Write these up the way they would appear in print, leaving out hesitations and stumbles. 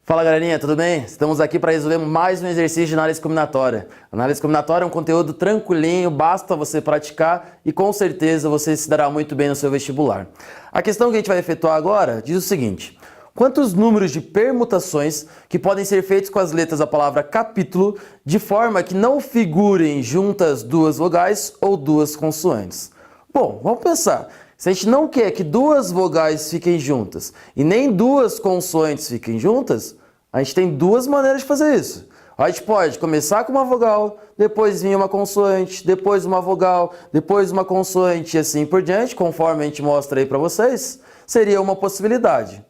Fala galerinha, tudo bem? Estamos aqui para resolver mais um exercício de análise combinatória. Análise combinatória é um conteúdo tranquilinho, basta você praticar e com certeza você se dará muito bem no seu vestibular. A questão que a gente vai efetuar agora diz o seguinte: quantos números de permutações que podem ser feitos com as letras da palavra capítulo de forma que não figurem juntas duas vogais ou duas consoantes? Bom, vamos pensar. Se a gente não quer que duas vogais fiquem juntas e nem duas consoantes fiquem juntas, a gente tem duas maneiras de fazer isso. A gente pode começar com uma vogal, depois vir uma consoante, depois uma vogal, depois uma consoante e assim por diante, conforme a gente mostra aí para vocês, seria uma possibilidade.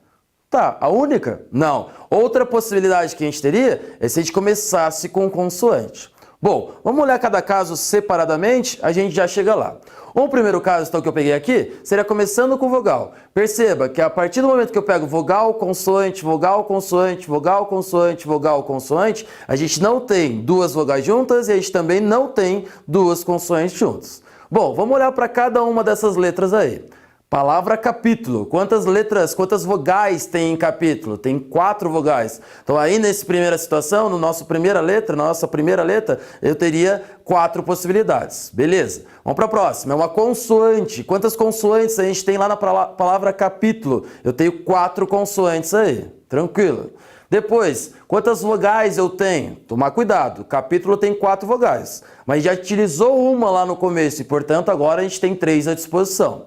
Tá, a única? Não. Outra possibilidade que a gente teria é se a gente começasse com consoante. Bom, vamos olhar cada caso separadamente, a gente já chega lá. O primeiro caso, então, que eu peguei aqui, seria começando com vogal. Perceba que a partir do momento que eu pego vogal, consoante, vogal, consoante, vogal, consoante, vogal, consoante, a gente não tem duas vogais juntas e a gente também não tem duas consoantes juntas. Bom, vamos olhar para cada uma dessas letras aí. Palavra capítulo. Quantas letras, quantas vogais tem em capítulo? Tem 4 vogais. Então aí nessa primeira situação, na nossa primeira letra, eu teria 4 possibilidades. Beleza. Vamos para a próxima. É uma consoante. Quantas consoantes a gente tem lá na palavra capítulo? Eu tenho 4 consoantes aí. Tranquilo. Depois, quantas vogais eu tenho? Tomar cuidado, o capítulo tem 4 vogais, mas já utilizou uma lá no começo e, portanto, agora a gente tem 3 à disposição.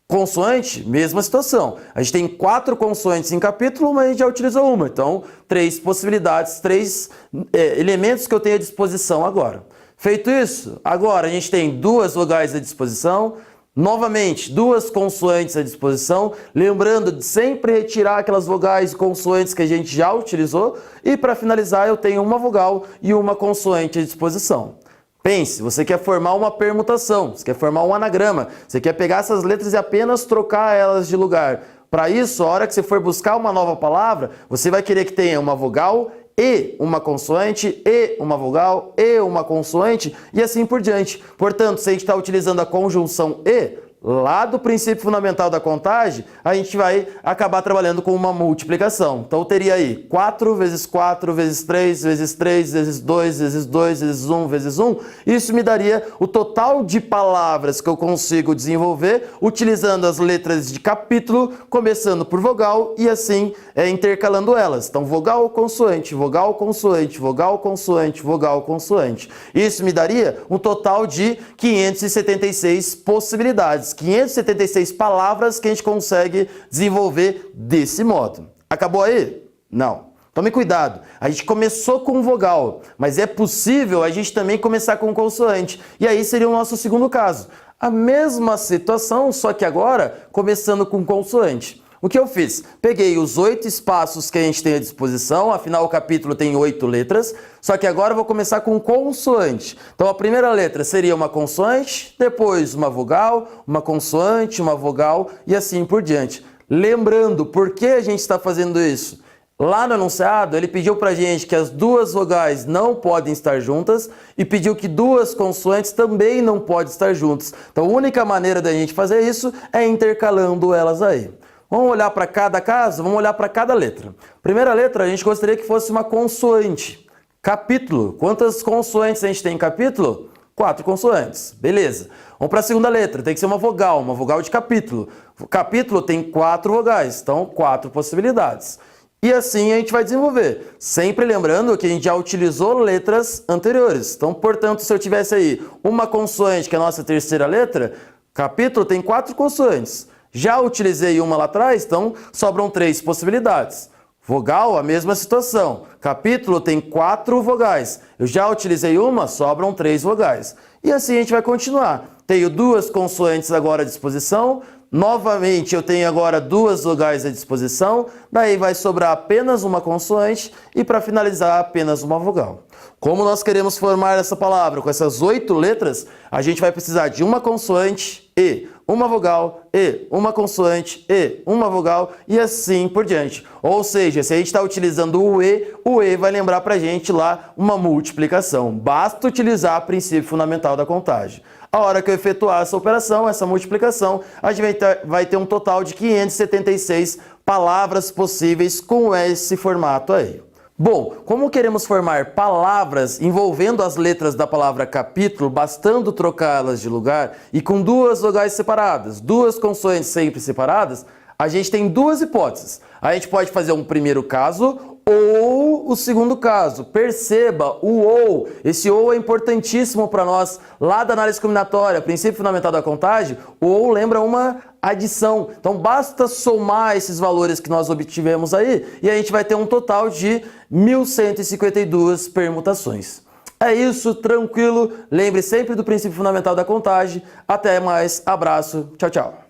Consoante, mesma situação. A gente tem 4 consoantes em capítulo, mas a gente já utilizou uma. Então, 3 possibilidades, 3 elementos que eu tenho à disposição agora. Feito isso, agora a gente tem 2 vogais à disposição, novamente 2 consoantes à disposição, lembrando de sempre retirar aquelas vogais e consoantes que a gente já utilizou. E para finalizar, eu tenho uma vogal e uma consoante à disposição. Pense, você quer formar uma permutação, você quer formar um anagrama, você quer pegar essas letras e apenas trocar elas de lugar. Para isso, a hora que você for buscar uma nova palavra, você vai querer que tenha uma vogal e uma consoante, e uma vogal, e uma consoante, e assim por diante. Portanto, se a gente está utilizando a conjunção e, lá do princípio fundamental da contagem, a gente vai acabar trabalhando com uma multiplicação. Então, eu teria aí 4 vezes 4 vezes 3 vezes 3 vezes 2 vezes 2 vezes 1 vezes 1. Isso me daria o total de palavras que eu consigo desenvolver utilizando as letras de capítulo, começando por vogal e assim intercalando elas. Então, vogal, consoante, vogal, consoante, vogal, consoante, vogal, consoante. Isso me daria um total de 576 possibilidades. 576 palavras que a gente consegue desenvolver desse modo. Acabou aí? Não. Tome cuidado. A gente começou com vogal, mas é possível a gente também começar com consoante. E aí seria o nosso segundo caso. A mesma situação, só que agora começando com consoante. O que eu fiz? Peguei os 8 espaços que a gente tem à disposição, afinal o capítulo tem 8 letras, só que agora eu vou começar com consoante. Então a primeira letra seria uma consoante, depois uma vogal, uma consoante, uma vogal e assim por diante. Lembrando, por que a gente está fazendo isso? Lá no enunciado, ele pediu pra gente que as 2 vogais não podem estar juntas e pediu que 2 consoantes também não podem estar juntas. Então a única maneira da gente fazer isso é intercalando elas aí. Vamos olhar para cada caso? Vamos olhar para cada letra. Primeira letra, a gente gostaria que fosse uma consoante. Capítulo. Quantas consoantes a gente tem em capítulo? 4 consoantes. Beleza. Vamos para a segunda letra. Tem que ser uma vogal de capítulo. O capítulo tem 4 vogais, então 4 possibilidades. E assim a gente vai desenvolver. Sempre lembrando que a gente já utilizou letras anteriores. Então, portanto, se eu tivesse aí uma consoante, que é a nossa terceira letra, capítulo tem 4 consoantes. Já utilizei uma lá atrás, então sobram 3 possibilidades. Vogal, a mesma situação. Capítulo tem 4 vogais. Eu já utilizei uma, sobram 3 vogais. E assim a gente vai continuar. Tenho 2 consoantes agora à disposição. Novamente, eu tenho agora 2 vogais à disposição. Daí vai sobrar apenas uma consoante e para finalizar apenas uma vogal. Como nós queremos formar essa palavra com essas 8 letras, a gente vai precisar de uma consoante e uma vogal e uma consoante e uma vogal e assim por diante. Ou seja, se a gente está utilizando o E vai lembrar para a gente lá uma multiplicação. Basta utilizar o princípio fundamental da contagem. A hora que eu efetuar essa operação, essa multiplicação, a gente vai ter um total de 576 palavras possíveis com esse formato aí. Bom, como queremos formar palavras envolvendo as letras da palavra capítulo, bastando trocá-las de lugar e com duas vogais separadas, duas consoantes sempre separadas, a gente tem duas hipóteses. A gente pode fazer um primeiro caso ou o segundo caso. Perceba o ou. Esse ou é importantíssimo para nós lá da análise combinatória, princípio fundamental da contagem. O ou lembra uma adição. Então basta somar esses valores que nós obtivemos aí e a gente vai ter um total de 1.152 permutações. É isso, tranquilo. Lembre sempre do princípio fundamental da contagem. Até mais, abraço, tchau, tchau.